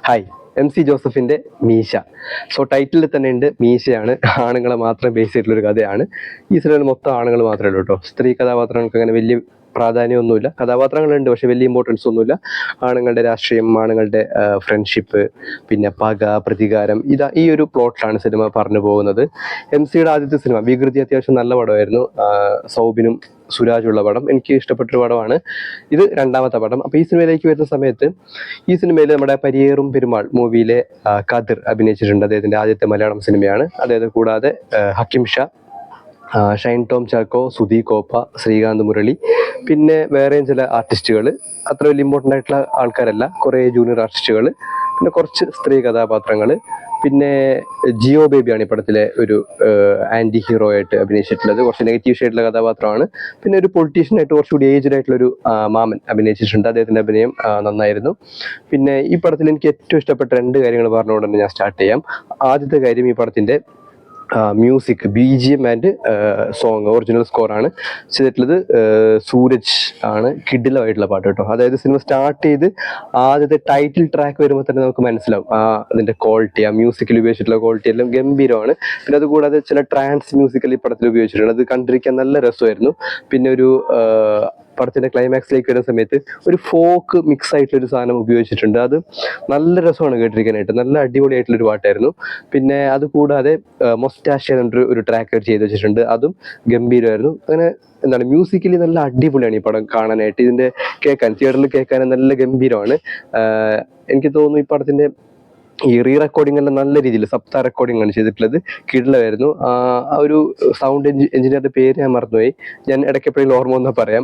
Hi, MC ജോസഫിന്റെ മീശ. So ടൈറ്റിലിൽ തന്നെ ഉണ്ട്, മീശയാണ്. ആണുങ്ങളെ മാത്രം ബേസ് ചെയ്തിട്ടുള്ളൊരു കഥയാണ്. ഈ സിനിമയിൽ മൊത്തം ആണുങ്ങൾ മാത്രമേ ഉള്ളൂ കേട്ടോ. സ്ത്രീ കഥാപാത്രങ്ങൾക്ക് അങ്ങനെ വലിയ പ്രാധാന്യമൊന്നുമില്ല. കഥാപാത്രങ്ങളുണ്ട്, പക്ഷെ വലിയ ഇമ്പോർട്ടൻസ് ഒന്നുമില്ല. ആണുങ്ങളുടെ രാഷ്ട്രീയം, ആണുങ്ങളുടെ ഫ്രണ്ട്ഷിപ്പ്, പിന്നെ പക, പ്രതികാരം, ഈ ഒരു പ്ലോട്ടിലാണ് സിനിമ പറഞ്ഞു പോകുന്നത്. MC ആദ്യത്തെ സിനിമ വികൃതി അത്യാവശ്യം നല്ല പടമായിരുന്നു. സൗബിനും സുരാജുള്ള പടം, എനിക്ക് ഇഷ്ടപ്പെട്ടൊരു പടമാണ്. ഇത് രണ്ടാമത്തെ പടം. അപ്പോൾ ഈ സിനിമയിലേക്ക് വരുന്ന സമയത്ത്, ഈ സിനിമയിൽ നമ്മുടെ പരിയേറും പെരുമാൾ മൂവിയിലെ കതിർ അഭിനയിച്ചിട്ടുണ്ട്. അദ്ദേഹത്തിന്റെ ആദ്യത്തെ മലയാളം സിനിമയാണ്. അദ്ദേഹത്തെ കൂടാതെ ഹക്കിം ഷാ, ഷൈൻ ടോം ചാക്കോ, സുധി കോപ്പ, ശ്രീകാന്ത് മുരളി, പിന്നെ വേറെയും ചില ആർട്ടിസ്റ്റുകൾ. അത്ര വലിയ ഇമ്പോർട്ടൻ്റ് ആയിട്ടുള്ള ആൾക്കാരല്ല, കുറേ ജൂനിയർ ആർട്ടിസ്റ്റുകൾ, പിന്നെ കുറച്ച് സ്ത്രീ കഥാപാത്രങ്ങൾ. പിന്നെ ജിയോ ബേബിയാണ് ഈ പടത്തിലെ ഒരു ആൻറ്റി ഹീറോ ആയിട്ട് അഭിനയിച്ചിട്ടുള്ളത്. കുറച്ച് നെഗറ്റീവ് ഷെയ്ഡുള്ള കഥാപാത്രമാണ്. പിന്നെ ഒരു പൊളിറ്റീഷ്യനായിട്ട് കുറച്ചുകൂടി ഏജ്ഡ് ആയിട്ടുള്ളൊരു മാമൻ അഭിനയിച്ചിട്ടുണ്ട്. അദ്ദേഹത്തിൻ്റെ അഭിനയം നന്നായിരുന്നു. പിന്നെ ഈ പടത്തിൽ എനിക്ക് ഏറ്റവും ഇഷ്ടപ്പെട്ട രണ്ട് കാര്യങ്ങൾ പറഞ്ഞുകൊണ്ട് തന്നെ ഞാൻ സ്റ്റാർട്ട് ചെയ്യാം. ആദ്യത്തെ കാര്യം, ഈ പടത്തിൻ്റെ music, BGM and song, original സ്കോറാണ് ചെയ്തിട്ടുള്ളത്. സൂരജ് ആണ്. കിഡിലമായിട്ടുള്ള പാട്ട് കേട്ടോ. അതായത് സിനിമ സ്റ്റാർട്ട് ചെയ്ത് ആദ്യത്തെ ടൈറ്റിൽ ട്രാക്ക് വരുമ്പോൾ തന്നെ നമുക്ക് മനസ്സിലാവും അതിൻ്റെ ക്വാളിറ്റി, ആ മ്യൂസിക്കിൽ ഉപയോഗിച്ചിട്ടുള്ള ക്വാളിറ്റി എല്ലാം ഗംഭീരമാണ്. പിന്നെ അതുകൂടാതെ ചില ട്രാൻസ് മ്യൂസിക്കൽ ഈ പടത്തിൽ ഉപയോഗിച്ചിട്ടുണ്ട്. അത് കണ്ടിരിക്കാൻ നല്ല രസമായിരുന്നു. പിന്നെ ഒരു പടത്തിന്റെ ക്ലൈമാക്സിലേക്ക് വരുന്ന സമയത്ത് ഒരു ഫോക്ക് മിക്സ് ആയിട്ടുള്ളൊരു സാധനം ഉപയോഗിച്ചിട്ടുണ്ട്. അത് നല്ല രസമാണ് കേട്ടിരിക്കാനായിട്ട്. നല്ല അടിപൊളിയായിട്ടുള്ളൊരു പാട്ടായിരുന്നു. പിന്നെ അതുകൂടാതെ മൊസ്റ്റാഷ് എന്നൊരു ട്രാക്ക് ചെയ്ത് വെച്ചിട്ടുണ്ട്. അതും ഗംഭീരമായിരുന്നു. അങ്ങനെ എന്താണ്, മ്യൂസിക്കലി നല്ല അടിപൊളിയാണ് ഈ പടം കാണാനായിട്ട്. ഇതിന്റെ തിയേറ്ററിൽ കേൾക്കാൻ നല്ല ഗംഭീരമാണ്. എനിക്ക് തോന്നുന്നു ഈ പടത്തിന്റെ ഈ റെക്കോർഡിംഗ് എല്ലാം നല്ല രീതിയിൽ സപ്ത റെക്കോർഡിംഗ് ആണ് ചെയ്തിട്ടുള്ളത്. കിടിലമായിരുന്നു. ആ ഒരു സൗണ്ട് എഞ്ചിനീയറുടെ പേര് ഞാൻ മറന്നുപോയി. ഞാൻ ഇടയ്ക്കെപ്പോഴും ഓർമ്മ വന്നാൽ പറയാം.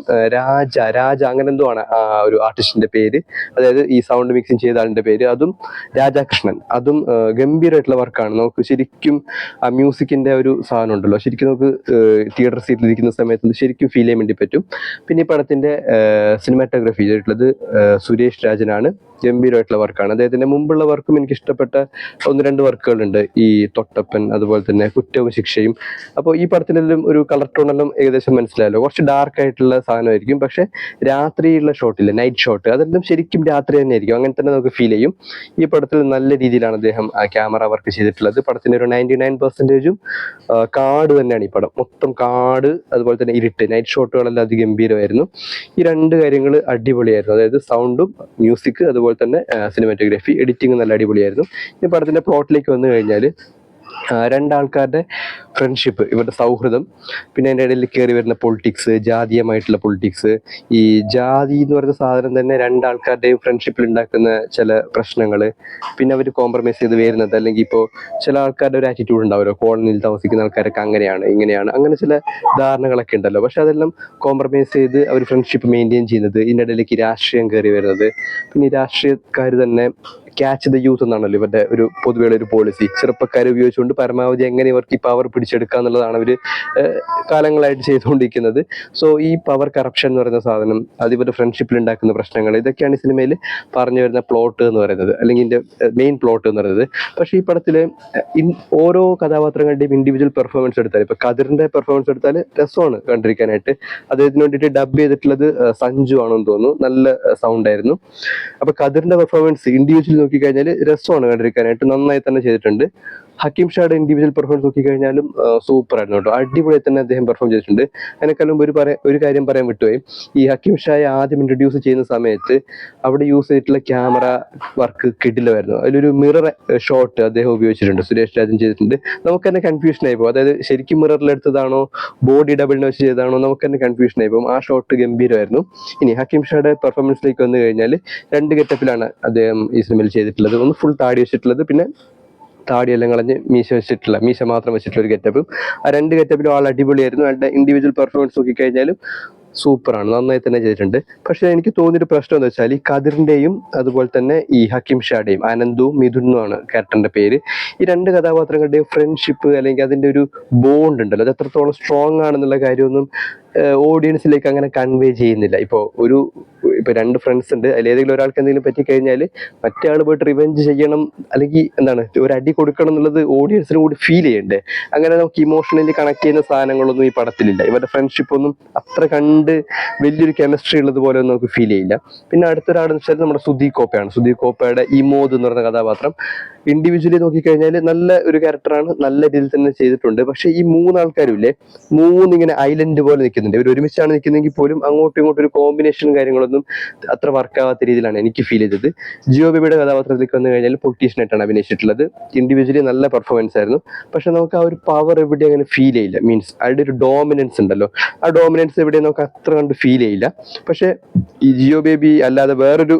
രാജ അങ്ങനെ എന്തോ ആണ് ആ ഒരു ആർട്ടിസ്റ്റിന്റെ പേര്. അതായത് ഈ സൗണ്ട് മിക്സിങ് ചെയ്ത ആളിന്റെ പേര്. അതും രാജാകൃഷ്ണൻ. അതും ഗംഭീരമായിട്ടുള്ള വർക്കാണ്. നമുക്ക് ശരിക്കും ആ മ്യൂസിക്കിന്റെ ഒരു സാധനം ഉണ്ടല്ലോ, ശരിക്കും നമുക്ക് തിയേറ്റർ സീറ്റിൽ ഇരിക്കുന്ന സമയത്ത് ശരിക്കും ഫീൽ ചെയ്യാൻ വേണ്ടി പറ്റും. പിന്നെ ഈ പടത്തിന്റെ സിനിമാറ്റോഗ്രാഫി ചെയ്തിട്ടുള്ളത് സുരേഷ് രാജനാണ്. ഗംഭീരമായിട്ടുള്ള വർക്കാണ്. അദ്ദേഹത്തിന്റെ മുമ്പുള്ള വർക്കും എനിക്ക് ഇഷ്ടപ്പെട്ട 1-2 വർക്കുകളുണ്ട്. ഈ തൊട്ടപ്പൻ, അതുപോലെ തന്നെ കുറ്റവും ശിക്ഷയും. അപ്പോൾ ഈ പടത്തിലെല്ലാം ഒരു കളർ ടോണെല്ലാം ഏകദേശം മനസ്സിലായല്ലോ. കുറച്ച് ഡാർക്ക് ആയിട്ടുള്ള സാധനമായിരിക്കും, പക്ഷെ രാത്രിയുള്ള ഷോട്ടില്ല, നൈറ്റ് ഷോട്ട്, അതെല്ലാം ശരിക്കും രാത്രി തന്നെ ആയിരിക്കും. അങ്ങനെ തന്നെ നമുക്ക് ഫീൽ ചെയ്യും. ഈ പടത്തിൽ നല്ല രീതിയിലാണ് അദ്ദേഹം ക്യാമറ വർക്ക് ചെയ്തിട്ടുള്ളത്. പടത്തിന്റെ ഒരു 99% കാട് തന്നെയാണ് ഈ പടം മൊത്തം. കാട്, അതുപോലെ തന്നെ ഇരുട്ട്, നൈറ്റ് ഷോട്ടുകളെല്ലാം അതിഗംഭീരമായിരുന്നു. ഈ രണ്ട് കാര്യങ്ങൾ അടിപൊളിയായിരുന്നു. അതായത് സൗണ്ടും മ്യൂസിക്, അതുപോലെ തന്നെ സിനിമാറ്റോഗ്രാഫി, എഡിറ്റിംഗ് നല്ല അടിപൊളിയായിരുന്നു. ഈ പടത്തിന്റെ പ്ലോട്ടിലേക്ക് വന്നു കഴിഞ്ഞാൽ, രണ്ടാൾക്കാരുടെ ഫ്രണ്ട്ഷിപ്പ്, ഇവരുടെ സൗഹൃദം, പിന്നെ അതിൻ്റെ ഇടയിൽ കയറി വരുന്ന പൊളിറ്റിക്സ്, ജാതീയമായിട്ടുള്ള പൊളിറ്റിക്സ്. ഈ ജാതി എന്ന് പറയുന്ന സാധനം തന്നെ രണ്ടാൾക്കാരുടെയും ഫ്രണ്ട്ഷിപ്പിൽ ഉണ്ടാക്കുന്ന ചില പ്രശ്നങ്ങൾ. പിന്നെ അവർ കോംപ്രമൈസ് ചെയ്ത് വരുന്നത്, അല്ലെങ്കിൽ ഇപ്പോൾ ചില ആൾക്കാരുടെ ഒരു ആറ്റിറ്റ്യൂഡ് ഉണ്ടാവുമല്ലോ, കോളനിയിൽ താമസിക്കുന്ന ആൾക്കാരൊക്കെ അങ്ങനെയാണ് ഇങ്ങനെയാണ്, അങ്ങനെ ചില ധാരണകളൊക്കെ ഉണ്ടല്ലോ. പക്ഷെ അതെല്ലാം കോംപ്രമൈസ് ചെയ്ത് അവർ ഫ്രണ്ട്ഷിപ്പ് മെയിൻറ്റെയിൻ ചെയ്യുന്നത്. ഇതിൻ്റെ ഇടയിലേക്ക് രാഷ്ട്രീയം കയറി വരുന്നത്. പിന്നെ ഈ രാഷ്ട്രീയക്കാർ തന്നെ ക്യാച്ച് ദ യൂത്ത് എന്നാണല്ലോ ഇവരുടെ ഒരു പൊതുവെയുള്ള ഒരു പോളിസി. ചെറുപ്പക്കാരെ ഉപയോഗിച്ചുകൊണ്ട് പരമാവധി എങ്ങനെ ഇവർക്ക് ഈ പവർ പിടിച്ചെടുക്കുക എന്നുള്ളതാണ് അവർ കാലങ്ങളായിട്ട് ചെയ്തുകൊണ്ടിരിക്കുന്നത്. സോ ഈ പവർ കറപ്ഷൻ എന്ന് പറയുന്ന സാധനം, അത് ഇവരുടെ ഫ്രണ്ട്ഷിപ്പിൽ ഉണ്ടാക്കുന്ന പ്രശ്നങ്ങൾ, ഇതൊക്കെയാണ് ഈ സിനിമയിൽ പറഞ്ഞു വരുന്ന പ്ലോട്ട് എന്ന് പറയുന്നത്, അല്ലെങ്കിൽ ഇതിൻ്റെ മെയിൻ പ്ലോട്ട് എന്ന് പറയുന്നത്. പക്ഷേ ഈ പടത്തിൽ ഓരോ കഥാപാത്രങ്ങളുടെയും ഇൻഡിവിജ്വൽ പെർഫോമൻസ് എടുത്താൽ, ഇപ്പോൾ കതിറിൻ്റെ പെർഫോമൻസ് എടുത്താൽ രസമാണ് കണ്ടിരിക്കാനായിട്ട്. അദ്ദേഹത്തിന് വേണ്ടിയിട്ട് ഡബ് ചെയ്തിട്ടുള്ളത് സഞ്ജു ആണെന്ന് തോന്നുന്നു. നല്ല സൗണ്ട് ആയിരുന്നു. അപ്പോൾ കതിറിൻ്റെ പെർഫോമൻസ് ഇൻഡിവിജ്വൽ നോക്കിക്കഴിഞ്ഞാൽ രസമാണ് കണ്ടിരിക്കാനായിട്ട്. നന്നായി തന്നെ ചെയ്തിട്ടുണ്ട്. ഹക്കീം ഷായുടെ ഇൻഡിവിജ്വൽ പെർഫോമൻസ് നോക്കിക്കഴിഞ്ഞാലും സൂപ്പർ ആയിരുന്നു കേട്ടോ. അടിപൊളി തന്നെ അദ്ദേഹം പെർഫോം ചെയ്തിട്ടുണ്ട്. അതിനേക്കാളും ഒരു കാര്യം പറയാൻ വിട്ടുപോയി. ഈ ഹക്കീം ഷായെ ആദ്യം ഇൻട്രൊഡ്യൂസ് ചെയ്യുന്ന സമയത്ത് അവിടെ യൂസ് ചെയ്തിട്ടുള്ള ക്യാമറ വർക്ക് കിടിലമായിരുന്നു. അതിലൊരു മിറർ ഷോട്ട് അദ്ദേഹം ഉപയോഗിച്ചിട്ടുണ്ട്, സുരേഷ് രാജൻ ചെയ്തിട്ടുണ്ട്. നമുക്ക് തന്നെ കൺഫ്യൂഷൻ ആയി പോകും. അതായത് ശരിക്കും മിററിലെടുത്തതാണോ ബോഡി ഡബിളിനെ വെച്ച് ചെയ്തതാണോ, നമുക്ക് തന്നെ കൺഫ്യൂഷൻ ആയി പോകും. ആ ഷോട്ട് ഗംഭീരമായിരുന്നു. ഇനി ഹക്കീം ഷായുടെ പെർഫോമൻസിലേക്ക് വന്നു കഴിഞ്ഞാൽ, 2 ഗെറ്റപ്പിലാണ് അദ്ദേഹം ഈ സിനിമയിൽ ചെയ്തിട്ടുള്ളത്. ഒന്ന് ഫുൾ താടി വെച്ചിട്ടുള്ളത്, പിന്നെ താടിയെല്ലാം കളഞ്ഞ് മീശ മാത്രം വെച്ചിട്ടുള്ള ഒരു ഗെറ്റപ്പും. ആ 2 ഗെറ്റപ്പിലും ആൾ അടിപൊളിയായിരുന്നു. ആളുടെ ഇൻഡിവിജ്വൽ പെർഫോമൻസ് നോക്കിക്കഴിഞ്ഞാലും സൂപ്പറാണ്, നന്നായി തന്നെ ചെയ്തിട്ടുണ്ട്. പക്ഷെ എനിക്ക് തോന്നിയൊരു പ്രശ്നം എന്ന് വെച്ചാൽ, ഈ കതിറിന്റെയും അതുപോലെ തന്നെ ഈ ഹക്കീം ഷായുടെയും, അനന്തും മിഥുനുമാണ് ക്യാരക്ടറിന്റെ പേര്, ഈ 2 കഥാപാത്രങ്ങളുടെയും ഫ്രണ്ട്ഷിപ്പ്, അല്ലെങ്കിൽ അതിന്റെ ഒരു ബോണ്ട് ഉണ്ടല്ലോ, അത് എത്രത്തോളം സ്ട്രോങ് ആണെന്നുള്ള കാര്യമൊന്നും ഓഡിയൻസിലേക്ക് അങ്ങനെ കൺവേ ചെയ്യുന്നില്ല. ഇപ്പോൾ ഇപ്പോൾ 2 ഫ്രണ്ട്സ് ഉണ്ട്, അതിൽ ഏതെങ്കിലും ഒരാൾക്ക് എന്തെങ്കിലും പറ്റിക്കഴിഞ്ഞാൽ മറ്റേ ആൾ പോയിട്ട് റിവെഞ്ച് ചെയ്യണം, അല്ലെങ്കിൽ എന്താണ് ഒരു അടി കൊടുക്കണം എന്നുള്ളത് ഓഡിയൻസിന് കൂടി ഫീൽ ചെയ്യണ്ടേ. അങ്ങനെ നമുക്ക് ഇമോഷണലി കണക്ട് ചെയ്യുന്ന സാധനങ്ങളൊന്നും ഈ പടത്തിലില്ല. ഇവരുടെ ഫ്രണ്ട്ഷിപ്പ് ഒന്നും അത്ര കണ്ട് വലിയൊരു കെമിസ്ട്രി ഉള്ളത് പോലെ ഒന്നും നമുക്ക് ഫീൽ ചെയ്യില്ല. പിന്നെ അടുത്തൊരാളെന്ന് വെച്ചാൽ നമ്മുടെ സുധീർ കോപ്പയാണ്. സുധീർ കോപ്പയുടെ ഇമോദ് എന്ന് പറയുന്ന കഥാപാത്രം ഇൻഡിവിജ്വലി നോക്കിക്കഴിഞ്ഞാൽ നല്ല ഒരു ക്യാരക്ടറാണ്, നല്ല രീതിയിൽ തന്നെ ചെയ്തിട്ടുണ്ട്. പക്ഷെ ഈ 3 ആൾക്കാരും ഇല്ലേ, മൂന്നിങ്ങനെ ഐലൻഡ് പോലെ നിൽക്കുന്നുണ്ട്. ഇവർ ഒരുമിച്ചാണ് നിൽക്കുന്നതെങ്കിൽ പോലും അങ്ങോട്ടും ഇങ്ങോട്ടും ഒരു കോമ്പിനേഷനും കാര്യങ്ങളൊന്നും അത്ര വർക്കാവാത്ത രീതിയിലാണ് എനിക്ക് ഫീൽ ചെയ്തത്. ജിയോ ബേബിയുടെ കഥാപാത്രത്തിലേക്ക് വന്നു കഴിഞ്ഞാൽ പൊളിറ്റീഷ്യനായിട്ടാണ് അഭിനയിച്ചിട്ടുള്ളത്. ഇൻഡിവിജ്വലി നല്ല പെർഫോമൻസ് ആയിരുന്നു. പക്ഷെ നമുക്ക് ആ ഒരു പവർ എവിടെ അങ്ങനെ ഫീൽ ചെയ്യില്ല. മീൻസ് അതിൻ്റെ ഒരു ഡോമിനൻസ് ഉണ്ടല്ലോ, ആ ഡോമിനൻസ് എവിടെ നമുക്ക് അത്ര കണ്ട് ഫീൽ ചെയ്യില്ല. പക്ഷെ ഈ ജിയോ ബേബി അല്ലാതെ വേറൊരു,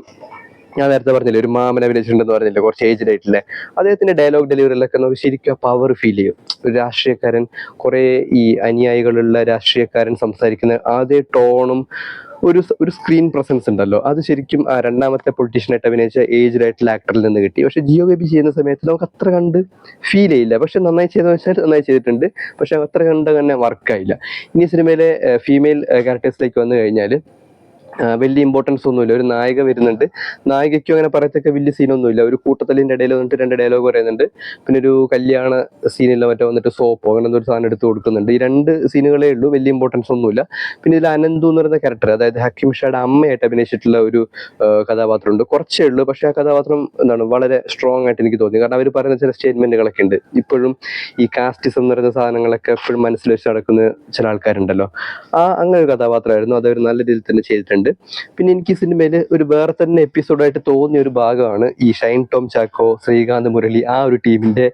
ഞാൻ നേരത്തെ പറഞ്ഞില്ലേ ഒരു മാമൻ അഭിനയിച്ചിട്ടുണ്ടെന്ന് പറഞ്ഞില്ലേ, കുറച്ച് ഏജ്ഡ് ആയിട്ടില്ലേ, അദ്ദേഹത്തിന്റെ ഡയലോഗ് ഡെലിവറിയിലൊക്കെ നമുക്ക് ശരിക്കും പവർ ഫീൽ ചെയ്യും. ഒരു രാഷ്ട്രീയക്കാരൻ, കുറെ ഈ അനുയായികളുള്ള രാഷ്ട്രീയക്കാരൻ സംസാരിക്കുന്ന അതേ ടോണും ഒരു സ്ക്രീൻ പ്രസൻസ് ഉണ്ടല്ലോ, അത് ശരിക്കും ആ രണ്ടാമത്തെ പൊളിറ്റീഷ്യനായിട്ട് അഭിനയിച്ച ഏജ്ഡ് ആയിട്ടുള്ള ആക്ടറിൽ നിന്ന് കിട്ടി. പക്ഷെ ജിയോ ബേബി ചെയ്യുന്ന സമയത്ത് നമുക്ക് അത്ര കണ്ട് ഫീൽ ചെയ്യില്ല. പക്ഷെ നന്നായി ചെയ്തെന്ന് വെച്ചാൽ നന്നായി ചെയ്തിട്ടുണ്ട്, പക്ഷെ അത്ര കണ്ട് തന്നെ വർക്കായില്ല. ഇനി സിനിമയിലെ ഫീമെയിൽ ക്യാരക്ടേഴ്സിലേക്ക് വന്നു കഴിഞ്ഞാൽ വലിയ ഇമ്പോർട്ടൻസ് ഒന്നുമില്ല. ഒരു നായിക വരുന്നുണ്ട്, നായികയ്ക്കും അങ്ങനെ പറയത്തൊക്കെ വലിയ സീനൊന്നുമില്ല. ഒരു കൂട്ടത്തലിന്റെ ഇടയിൽ വന്നിട്ട് 2 ഡയലോഗ് പറയുന്നുണ്ട്. പിന്നെ ഒരു കല്യാണ സീനില്ല മറ്റോ വന്നിട്ട് സോപ്പോ അങ്ങനെ എന്തൊരു സാധനം എടുത്ത് കൊടുക്കുന്നുണ്ട്. ഈ 2 സീനുകളേ ഉള്ളൂ, വലിയ ഇമ്പോർട്ടൻസ് ഒന്നുമില്ല. പിന്നെ ഇതിൽ അനന്തു എന്ന് പറയുന്ന ക്യാരക്ടർ, അതായത് ഹക്കീം ഷായുടെ അമ്മയായിട്ട് അഭിനയിച്ചിട്ടുള്ള ഒരു കഥാപാത്രമുണ്ട്. കുറച്ചേ ഉള്ളൂ, പക്ഷെ ആ കഥാപാത്രം എന്താണ് വളരെ സ്ട്രോങ് ആയിട്ട് എനിക്ക് തോന്നി. കാരണം അവർ പറയുന്ന ചില സ്റ്റേറ്റ്മെന്റുകളൊക്കെ ഉണ്ട്. ഇപ്പോഴും ഈ കാസ്റ്റിസം എന്ന് പറയുന്ന സാധനങ്ങളൊക്കെ എപ്പോഴും മനസ്സിൽ വെച്ച് നടക്കുന്ന ചില ആൾക്കാരുണ്ടല്ലോ, അങ്ങനെ ഒരു കഥാപാത്രമായിരുന്നു. അതവർ നല്ല രീതിയിൽ തന്നെ ചെയ്തിട്ടുണ്ട്. പിന്നെ എനിക്ക് ഈ സിനിമയിൽ ഒരു വേറെ തന്നെ എപ്പിസോഡായിട്ട് തോന്നിയ ഒരു ഭാഗമാണ് ഈ ഷൈൻ ടോം ചാക്കോ, ശ്രീകാന്ത് മുരളി, ആ ഒരു ടീമിന്റെ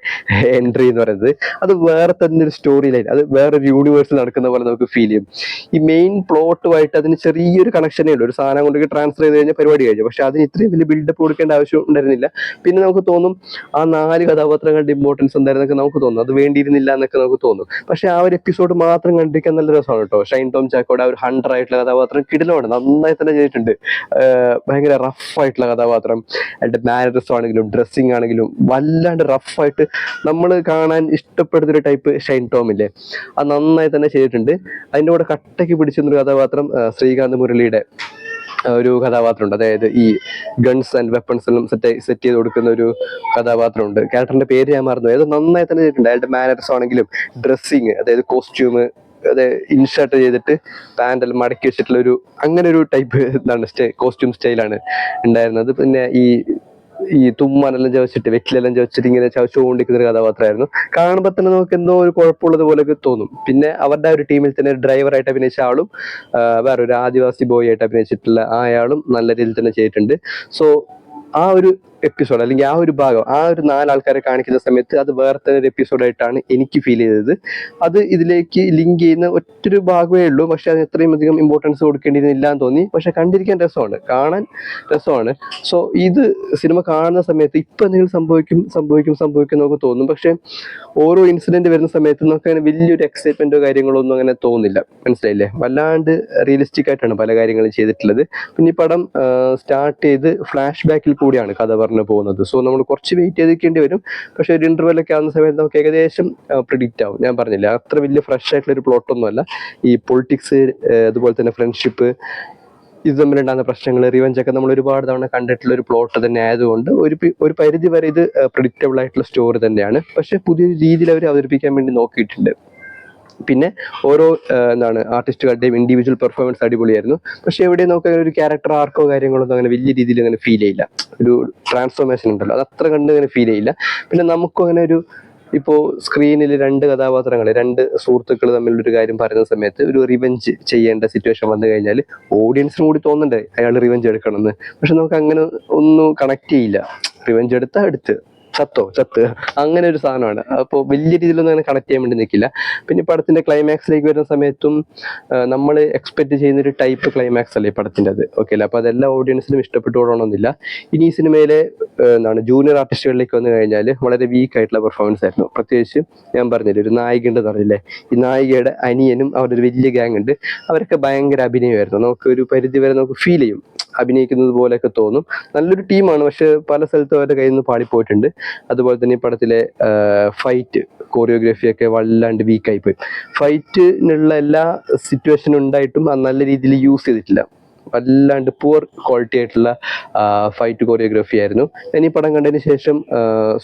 എൻട്രി എന്ന് പറയുന്നത്. അത് വേറെ തന്നെ ഒരു സ്റ്റോറി ലൈൻ, അത് വേറൊരു യൂണിവേഴ്സിൽ നടക്കുന്ന പോലെ നമുക്ക് ഫീൽ ചെയ്യും. ഈ മെയിൻ പ്ലോട്ടുമായിട്ട് അതിന് ചെറിയൊരു കണക്ഷനേ ഉള്ളൂ. ഒരു സാധനം കൊണ്ട് ട്രാൻസ്ഫർ ചെയ്ത് കഴിഞ്ഞാൽ പരിപാടി കഴിഞ്ഞു. പക്ഷെ അതിന് ഇത്രയും വലിയ ബിൽഡപ്പ് കൊടുക്കേണ്ട ആവശ്യം ഉണ്ടായിരുന്നില്ല. പിന്നെ നമുക്ക് തോന്നും ആ 4 കഥാപാത്രങ്ങളുടെ ഇമ്പോർട്ടൻസ് എന്തായിരുന്നൊക്കെ നമുക്ക് തോന്നും, അത് വേണ്ടിയിരുന്നില്ല എന്നൊക്കെ നമുക്ക് തോന്നും. പക്ഷെ ആ ഒരു എപ്പിസോഡ് മാത്രം കണ്ടിരിക്കാൻ നല്ല രസമാണ് കേട്ടോ. ഷൈൻ ടോം ചാക്കോയുടെ ആ ഒരു ഹണ്ടർ ആയിട്ടുള്ള കഥാപാത്രം കിടിലമാണ്, നന്നായി തന്നെ ചെയ്തിട്ടുണ്ട്. ഭയങ്കര റഫ് ആയിട്ടുള്ള കഥാപാത്രം, അതിന്റെ മാനറിസം ആണെങ്കിലും ഡ്രസ്സിങ് ആണെങ്കിലും വല്ലാണ്ട് റഫായിട്ട് നമ്മൾ കാണാൻ ഇഷ്ടപ്പെടുന്ന ഒരു ടൈപ്പ് ഷൈൻ ടോം ഇല്ലേ, അത് നന്നായി തന്നെ ചെയ്തിട്ടുണ്ട്. അതിൻ്റെ കൂടെ കട്ടയ്ക്ക് പിടിച്ചിരുന്നൊരു കഥാപാത്രം ശ്രീകാന്ത് മുരളിയുടെ ഒരു കഥാപാത്രമുണ്ട്. അതായത് ഈ ഗൺസ് ആൻഡ് വെപ്പൺസ് എല്ലാം സെറ്റ് ചെയ്ത് കൊടുക്കുന്ന ഒരു കഥാപാത്രമുണ്ട്. ക്യാരക്ടറിന്റെ പേര് ഞാൻ മറന്നു. അത് നന്നായി തന്നെ ചെയ്തിട്ടുണ്ട്. അയാളുടെ മാനറിസം ആണെങ്കിലും ഡ്രസ്സിങ്, അതായത് കോസ്റ്റ്യൂം, അതെ ഇൻഷർട്ട് ചെയ്തിട്ട് പാൻറ്റെല്ലാം മടക്കി വെച്ചിട്ടുള്ള ഒരു അങ്ങനെ ഒരു ടൈപ്പ് എന്താണ് കോസ്റ്റ്യൂം സ്റ്റൈലാണ് ഉണ്ടായിരുന്നത്. പിന്നെ ഈ തുമ്മാനെല്ലാം ചവച്ചിട്ട് വെറ്റിലെല്ലാം ചവച്ചിട്ട് ഇങ്ങനെ ചവച്ചുകൊണ്ടിരിക്കുന്ന ഒരു കഥാപാത്രമായിരുന്നു. കാണുമ്പോൾ തന്നെ നമുക്ക് എന്തോ ഒരു കുഴപ്പമുള്ളത് പോലെയൊക്കെ തോന്നും. പിന്നെ അവരുടെ ഒരു ടീമിൽ തന്നെ ഒരു ഡ്രൈവറായിട്ട് അഭിനയിച്ച ആളും വേറൊരു ആദിവാസി ബോയ് ആയിട്ട് അഭിനയിച്ചിട്ടുള്ള അയാളും നല്ല രീതിയിൽ തന്നെ ചെയ്തിട്ടുണ്ട്. സോ ആ ഒരു എപ്പിസോഡ് അല്ലെങ്കിൽ ആ ഒരു ഭാഗം, ആ ഒരു 4 ആൾക്കാരെ കാണിക്കുന്ന സമയത്ത് അത് വേറെ തന്നെ ഒരു എപ്പിസോഡായിട്ടാണ് എനിക്ക് ഫീൽ ചെയ്തത്. അത് ഇതിലേക്ക് ലിങ്ക് ചെയ്യുന്ന ഒറ്റൊരു ഭാഗമേ ഉള്ളൂ, പക്ഷെ അതിന് എത്രയും അധികം ഇമ്പോർട്ടൻസ് കൊടുക്കേണ്ടിയിരുന്നില്ല എന്ന് തോന്നി. പക്ഷെ കണ്ടിരിക്കാൻ രസമാണ്, കാണാൻ രസമാണ്. സോ ഇത് സിനിമ കാണുന്ന സമയത്ത് ഇപ്പം എന്തെങ്കിലും സംഭവിക്കും നമുക്ക് തോന്നും. പക്ഷെ ഓരോ ഇൻസിഡന്റ് വരുന്ന സമയത്ത് നമുക്ക് അങ്ങനെ വലിയൊരു എക്സൈറ്റ്മെന്റോ കാര്യങ്ങളോ ഒന്നും അങ്ങനെ തോന്നില്ല. മനസ്സിലായില്ലേ? വല്ലാണ്ട് റിയലിസ്റ്റിക് ആയിട്ടാണ് പല കാര്യങ്ങളും ചെയ്തിട്ടുള്ളത്. പിന്നെ ഈ പടം സ്റ്റാർട്ട് ചെയ്ത് ഫ്ലാഷ് ബാക്കിൽ കൂടിയാണ് കഥ പറഞ്ഞു പോകുന്നത്. സോ നമ്മൾ കുറച്ച് വെയിറ്റ് ചെയ്തിരിക്കേണ്ടി വരും. പക്ഷെ ഒരു ഇന്റർവെല്ലൊക്കെ ആവുന്ന സമയത്ത് നമുക്ക് ഏകദേശം പ്രിഡിക്റ്റ് ആവും. ഞാൻ പറഞ്ഞില്ല, അത്ര വലിയ ഫ്രഷ് ആയിട്ടുള്ള ഒരു പ്ലോട്ടൊന്നുമല്ല. ഈ പൊളിറ്റിക്സ്, അതുപോലെ തന്നെ ഫ്രണ്ട്ഷിപ്പ്, ഇത് തമ്മിലുണ്ടാകുന്ന പ്രശ്നങ്ങൾ, റിവഞ്ച് ഒക്കെ നമ്മൾ ഒരുപാട് തവണ കണ്ടിട്ടുള്ള ഒരു പ്ലോട്ട് തന്നെ ആയതുകൊണ്ട് ഒരു പരിധി വരെ ഇത് പ്രിഡിക്റ്റബിൾ ആയിട്ടുള്ള സ്റ്റോറി തന്നെയാണ്. പക്ഷെ പുതിയൊരു രീതിയിൽ അവർ അവതരിപ്പിക്കാൻ വേണ്ടി നോക്കിയിട്ടുണ്ട്. പിന്നെ ഓരോ ആർട്ടിസ്റ്റുകളുടെയും ഇൻഡിവിജ്വൽ പെർഫോമൻസ് അടിപൊളിയായിരുന്നു. പക്ഷെ എവിടെ നോക്കാൻ ഒരു ക്യാരക്ടർ ആർക്കോ കാര്യങ്ങളൊന്നും അങ്ങനെ വലിയ രീതിയിൽ അങ്ങനെ ഫീൽ ചെയ്യില്ല. ഒരു ട്രാൻസ്ഫോർമേഷൻ ഉണ്ടല്ലോ, അത് അത്ര കണ്ട് അങ്ങനെ ഫീൽ ചെയ്യില്ല. പിന്നെ നമുക്കും അങ്ങനെ ഒരു ഇപ്പോൾ സ്ക്രീനിൽ 2 കഥാപാത്രങ്ങൾ, 2 സുഹൃത്തുക്കൾ തമ്മിലൊരു കാര്യം പറയുന്ന സമയത്ത് ഒരു റിവെഞ്ച് ചെയ്യേണ്ട സിറ്റുവേഷൻ വന്നു കഴിഞ്ഞാൽ ഓഡിയൻസിനും കൂടി തോന്നുന്നുണ്ട് അയാൾ റിവെഞ്ച് എടുക്കണമെന്ന്. പക്ഷെ നമുക്ക് അങ്ങനെ ഒന്നും കണക്ട് ചെയ്യില്ല. റിവെഞ്ച് എടുത്ത് ചത്ത് അങ്ങനെ ഒരു സാധനമാണ്. അപ്പോൾ വലിയ രീതിയിലൊന്നും അങ്ങനെ കണക്ട് ചെയ്യാൻ വേണ്ടി നിൽക്കില്ല. പിന്നെ പടത്തിന്റെ ക്ലൈമാക്സിലേക്ക് വരുന്ന സമയത്തും നമ്മൾ എക്സ്പെക്ട് ചെയ്യുന്ന ഒരു ടൈപ്പ് ക്ലൈമാക്സ് അല്ലേ പടത്തിന്റെ അത്. ഓക്കെ അല്ലേ? അപ്പോൾ അതെല്ലാ ഓഡിയൻസിനും ഇഷ്ടപ്പെട്ടുകൊള്ളണമെന്നില്ല. ഇനി ഈ സിനിമയിലെ ജൂനിയർ ആർട്ടിസ്റ്റുകളിലേക്ക് വന്നു കഴിഞ്ഞാൽ വളരെ വീക്ക് ആയിട്ടുള്ള പെർഫോമൻസ് ആയിരുന്നു. പ്രത്യേകിച്ച് ഞാൻ പറഞ്ഞില്ലേ ഒരു നായിക ഉണ്ടെന്ന് പറഞ്ഞില്ലേ, ഈ നായികയുടെ അനിയനും അവരുടെ ഒരു വലിയ ഗ്യാങ് ഉണ്ട്. അവരൊക്കെ ഭയങ്കര അഭിനയമായിരുന്നു. നമുക്ക് ഒരു പരിധി വരെ നമുക്ക് ഫീൽ ചെയ്യും, അഭിനയിക്കുന്നത് പോലെയൊക്കെ തോന്നും. നല്ലൊരു ടീമാണ്, പക്ഷെ പല സ്ഥലത്തും അവരുടെ കയ്യിൽ നിന്ന് പാളിപ്പോയിട്ടുണ്ട്. അതുപോലെ തന്നെ ഈ പടത്തിലെ ഫൈറ്റ് കോറിയോഗ്രാഫിയൊക്കെ വല്ലാണ്ട് വീക്കായി പോയി. ഫൈറ്റിനുള്ള എല്ലാ സിറ്റുവേഷനും ഉണ്ടായിട്ടും അത് നല്ല രീതിയിൽ യൂസ് ചെയ്തിട്ടില്ല. വല്ലാണ്ട് പുവർ ക്വാളിറ്റി ആയിട്ടുള്ള ഫൈറ്റ് കൊറിയോഗ്രഫി ആയിരുന്നു. ഞാൻ ഈ പടം കണ്ടതിന് ശേഷം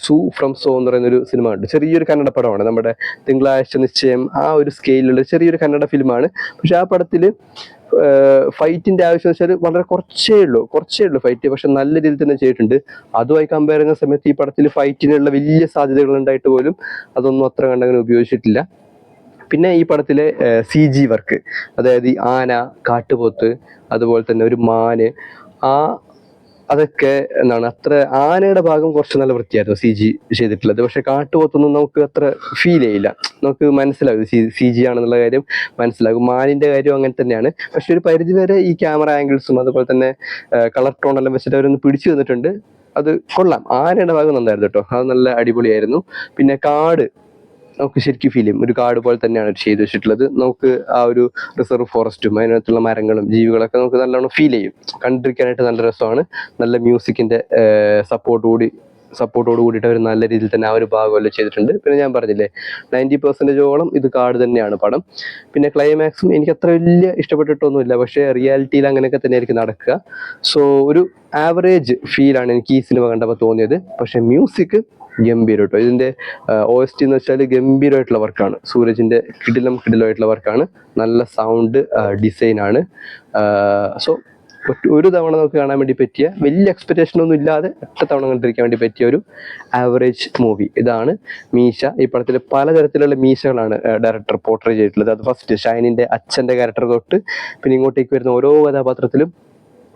സൂ ഫ്രം സോ എന്ന് പറയുന്നൊരു സിനിമ ഉണ്ട്. ചെറിയൊരു കന്നഡ പടമാണ്, നമ്മുടെ തിങ്കളാഴ്ച നിശ്ചയം ആ ഒരു സ്കെയിലുള്ള ചെറിയൊരു കന്നഡ ഫിലിമാണ്. പക്ഷെ ആ പടത്തിൽ ഫൈറ്റിന്റെ ആവശ്യം വെച്ചാൽ വളരെ കുറച്ചേ ഉള്ളൂ ഫൈറ്റ്, പക്ഷെ നല്ല രീതിയിൽ തന്നെ ചെയ്തിട്ടുണ്ട്. അതുമായി കമ്പയർ ചെയ്യുന്ന സമയത്ത് ഈ പടത്തിൽ ഫൈറ്റിനുള്ള വലിയ സാധ്യതകൾ ഉണ്ടായിട്ട് പോലും അതൊന്നും അത്ര കണ്ടങ്ങനെ ഉപയോഗിച്ചിട്ടില്ല. പിന്നെ ഈ പടത്തിലെ CG വർക്ക്, അതായത് ഈ ആന, കാട്ടുപോത്ത്, അതുപോലെ തന്നെ ഒരു മാന്, അതൊക്കെ എന്താണ്, അത്ര ആനയുടെ ഭാഗം കുറച്ച് നല്ല വൃത്തിയായിരുന്നു CG ചെയ്തിട്ടുള്ളത്. പക്ഷെ കാട്ടുപോത്തൊന്നും നമുക്ക് അത്ര ഫീൽ ചെയ്യില്ല, നമുക്ക് മനസ്സിലാകും CG ആണെന്നുള്ള കാര്യം മനസ്സിലാകും. മാനിന്റെ കാര്യം അങ്ങനെ തന്നെയാണ്. പക്ഷെ ഒരു പരിധിവരെ ഈ ക്യാമറ ആംഗിൾസും അതുപോലെ തന്നെ കളർ ടോണെല്ലാം വെച്ചിട്ട് അവരൊന്ന് പിടിച്ചു തന്നിട്ടുണ്ട്. അത് കൊള്ളാം. ആനയുടെ ഭാഗം നന്നായിരുന്നു കേട്ടോ, അത് നല്ല അടിപൊളിയായിരുന്നു. പിന്നെ കാട് നമുക്ക് ശരിക്കും ഫീൽ ചെയ്യും, ഒരു കാട് പോലെ തന്നെയാണ് ചെയ്തു വെച്ചിട്ടുള്ളത്. നമുക്ക് ആ ഒരു റിസർവ് ഫോറസ്റ്റും അതിനകത്തുള്ള മരങ്ങളും ജീവികളൊക്കെ നമുക്ക് നല്ലോണം ഫീൽ ചെയ്യും. കണ്ടിരിക്കാനായിട്ട് നല്ല രസമാണ്. നല്ല മ്യൂസിക്കിന്റെ സപ്പോർട്ടോട് കൂടിയിട്ട് അവർ നല്ല രീതിയിൽ തന്നെ ആ ഒരു ഭാഗമെല്ലാം ചെയ്തിട്ടുണ്ട്. പിന്നെ ഞാൻ പറഞ്ഞില്ലേ 90% ഇത് കാട് തന്നെയാണ് പടം. പിന്നെ ക്ലൈമാക്സും എനിക്ക് അത്ര വലിയ ഇഷ്ടപ്പെട്ടിട്ടൊന്നുമില്ല, പക്ഷേ റിയാലിറ്റിയിൽ അങ്ങനെയൊക്കെ തന്നെയായിരിക്കും നടക്കുക. സോ ഒരു ആവറേജ് ഫീലാണ് എനിക്ക് ഈ സിനിമ കണ്ടപ്പോൾ തോന്നിയത്. പക്ഷെ മ്യൂസിക് ഗംഭീരം കേട്ടോ. ഇതിന്റെ OST എന്ന് വെച്ചാൽ ഗംഭീരമായിട്ടുള്ള വർക്കാണ്. സൂരജിന്റെ കിടിലമായിട്ടുള്ള വർക്കാണ്. നല്ല സൗണ്ട് ഡിസൈൻ ആണ്. സോ ഒരു തവണ നമുക്ക് കാണാൻ വേണ്ടി പറ്റിയ, വലിയ എക്സ്പെക്ടേഷൻ ഒന്നും ഇല്ലാതെ ഒറ്റ തവണ കണ്ടിരിക്കാൻ വേണ്ടി പറ്റിയ ഒരു ആവറേജ് മൂവി. ഇതാണ് മീശ. ഈ പടത്തിൽ പലതരത്തിലുള്ള മീശകളാണ് ഡയറക്ടർ പോർട്രേ ചെയ്തിട്ടുള്ളത്. അത് ഫസ്റ്റ് ഷൈനിന്റെ അച്ഛന്റെ ക്യാരക്ടർ തൊട്ട് പിന്നെ ഇങ്ങോട്ടേക്ക് വരുന്ന ഓരോ കഥാപാത്രത്തിലും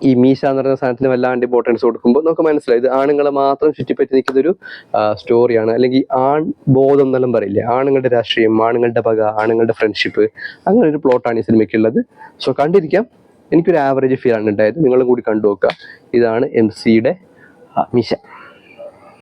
ഈ മീശ എന്ന് പറയുന്ന സാധനത്തിന് വല്ലാണ്ട് ഇമ്പോർട്ടൻസ് കൊടുക്കുമ്പോൾ നമുക്ക് മനസ്സിലായി ഇത് ആണുങ്ങളെ മാത്രം ചുറ്റിപ്പറ്റി നിൽക്കുന്നൊരു സ്റ്റോറിയാണ്. അല്ലെങ്കിൽ ആൺ ബോധം എന്നെല്ലാം പറയില്ലേ, ആണുങ്ങളുടെ രാഷ്ട്രീയം, ആണുങ്ങളുടെ പക, ആണുങ്ങളുടെ ഫ്രണ്ട്ഷിപ്പ്, അങ്ങനെ ഒരു പ്ലോട്ടാണ് ഈ സിനിമയ്ക്കുള്ളത്. സോ കണ്ടിരിക്കാം. എനിക്കൊരു ആവറേജ് ഫീൽ ആണ് ഉണ്ടായത്. നിങ്ങളും കൂടി കണ്ടു നോക്കുക. ഇതാണ് MC യുടെ മീശ.